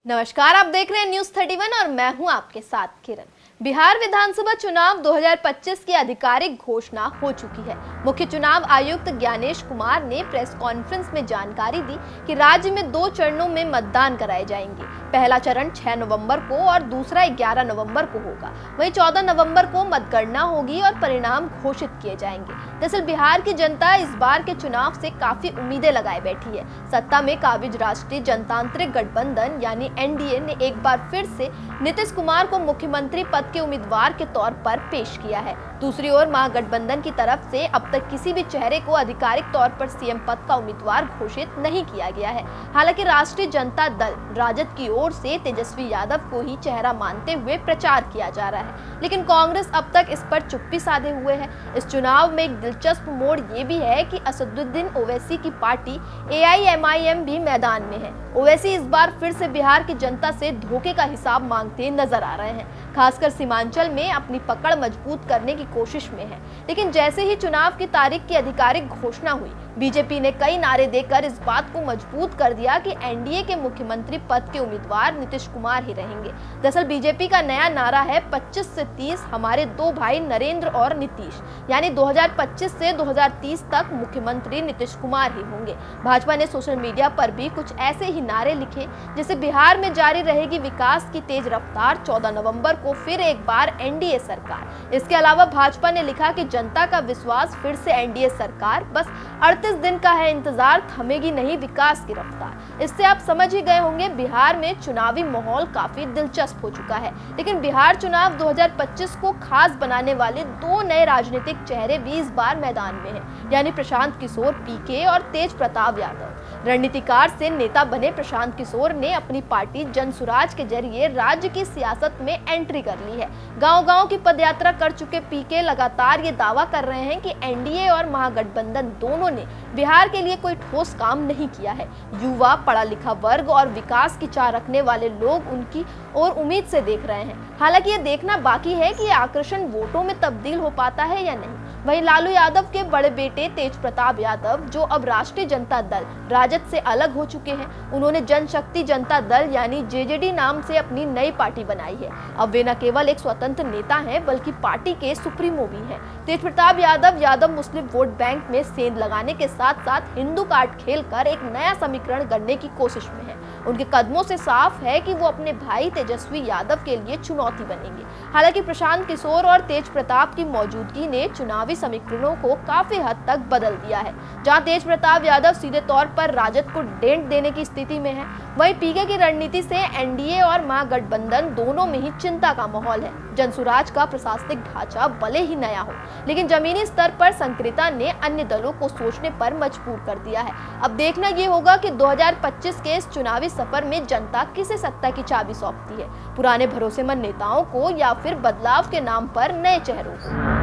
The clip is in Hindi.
नमस्कार, आप देख रहे हैं न्यूज 31 और मैं हूं आपके साथ किरण। बिहार विधानसभा चुनाव 2025 की आधिकारिक घोषणा हो चुकी है। मुख्य चुनाव आयुक्त ज्ञानेश कुमार ने प्रेस कॉन्फ्रेंस में जानकारी दी कि राज्य में 2 चरणों में मतदान कराए जाएंगे। पहला चरण 6 नवंबर को और दूसरा 11 नवंबर को होगा। वहीं 14 नवंबर को मतगणना होगी और परिणाम घोषित किए जाएंगे। दरअसल बिहार की जनता इस बार के चुनाव से काफी उम्मीदें लगाए बैठी है। सत्ता में काबिज राष्ट्रीय जनतांत्रिक गठबंधन यानी एनडीए ने एक बार फिर से नीतीश कुमार को मुख्यमंत्री पद के उम्मीदवार के तौर पर पेश किया है। दूसरी ओर महागठबंधन की तरफ से अब तक किसी भी चेहरे को आधिकारिक तौर पर सीएम पद का उम्मीदवार घोषित नहीं किया गया है। हालांकि राष्ट्रीय जनता दल राजद की ओर से तेजस्वी यादव को ही चेहरा मानते हुए प्रचार किया जा रहा है, लेकिन कांग्रेस अब तक इस पर चुप्पी साधे हुए है। इस चुनाव में एक दिलचस्प मोड़ ये भी है कि असदुद्दीन ओवैसी की पार्टी AIMIM भी मैदान में है। ओवैसी इस बार फिर से बिहार की जनता से धोखे का हिसाब मांगते नजर आ रहे हैं, खासकर सीमांचल में अपनी पकड़ मजबूत करने की कोशिश में है। लेकिन जैसे ही चुनाव की तारीख की आधिकारिक घोषणा हुई, बीजेपी ने कई नारे देकर इस बात को मजबूत कर दिया कि एनडीए के मुख्यमंत्री पद के उम्मीदवार नीतीश कुमार ही रहेंगे। दरअसल बीजेपी का नया नारा है 25 से 30 हमारे 2 भाई नरेंद्र और नीतीश, यानी 2025 से 2030 तक मुख्यमंत्री नीतीश कुमार ही होंगे। भाजपा ने सोशल मीडिया पर भी कुछ ऐसे ही नारे लिखे, जैसे बिहार में जारी रहेगी विकास की तेज रफ्तार, 14 नवंबर को फिर एक बार एनडीए सरकार। इसके अलावा भाजपा ने लिखा कि जनता का विश्वास फिर से एनडीए सरकार, बस 38 दिन का है इंतजार, थमेगी नहीं विकास की रफ्तार। इससे आप समझ ही गए होंगे बिहार में चुनावी माहौल काफी दिलचस्प हो चुका है। लेकिन बिहार चुनाव 2025 को खास बनाने वाले 2 नए राजनीतिक चेहरे भी इस बार मैदान में हैं, यानी प्रशांत किशोर पीके और तेज प्रताप यादव। रणनीतिकार से नेता बने प्रशांत किशोर ने अपनी पार्टी जनसुराज के जरिए राज्य की सियासत में एंट्री कर ली है। गांव-गांव की पदयात्रा कर चुके पीके लगातार ये दावा कर रहे हैं कि एनडीए और महागठबंधन दोनों ने बिहार के लिए कोई ठोस काम नहीं किया है। युवा, पढ़ा लिखा वर्ग और विकास की चाह रखने वाले लोग उनकी ओर उम्मीद से देख रहे हैं। हालांकि ये देखना बाकी है कि ये आकर्षण वोटों में तब्दील हो पाता है या नहीं। वहीं लालू यादव के बड़े बेटे तेज प्रताप यादव, जो अब राष्ट्रीय जनता दल राजद से अलग हो चुके हैं, उन्होंने जनशक्ति जनता दल यानी जेजेडी नाम से अपनी नई पार्टी बनाई है। अब वे न केवल एक स्वतंत्र नेता हैं, बल्कि पार्टी के सुप्रीमो भी हैं। तेज प्रताप यादव मुस्लिम वोट बैंक में सेंध लगाने के साथ साथ हिंदू कार्ड खेलकर एक नया समीकरण गढ़ने की कोशिश में है। उनके कदमों से साफ है कि वो अपने भाई तेजस्वी यादव के लिए चुनौती बनेंगे। हालांकि प्रशांत किशोर और तेज प्रताप की मौजूदगी ने चुनावी समीकरणों को काफी हद तक बदल दिया है। जहां तेज प्रताप यादव सीधे तौर पर राजद को डेंट देने की स्थिति में है, वहीं पीके की रणनीति से एनडीए और महागठबंधन दोनों में ही चिंता का माहौल है। जनसुराज का प्रशासनिक ढांचा भले ही नया हो, लेकिन जमीनी स्तर पर संक्रियता ने अन्य दलों को सोचने पर मजबूर कर दिया है। अब देखना ये होगा कि 2025 के इस चुनावी सफर में जनता किसे सत्ता की चाबी सौंपती है, पुराने भरोसेमंद नेताओं को या फिर बदलाव के नाम पर नए चेहरों को।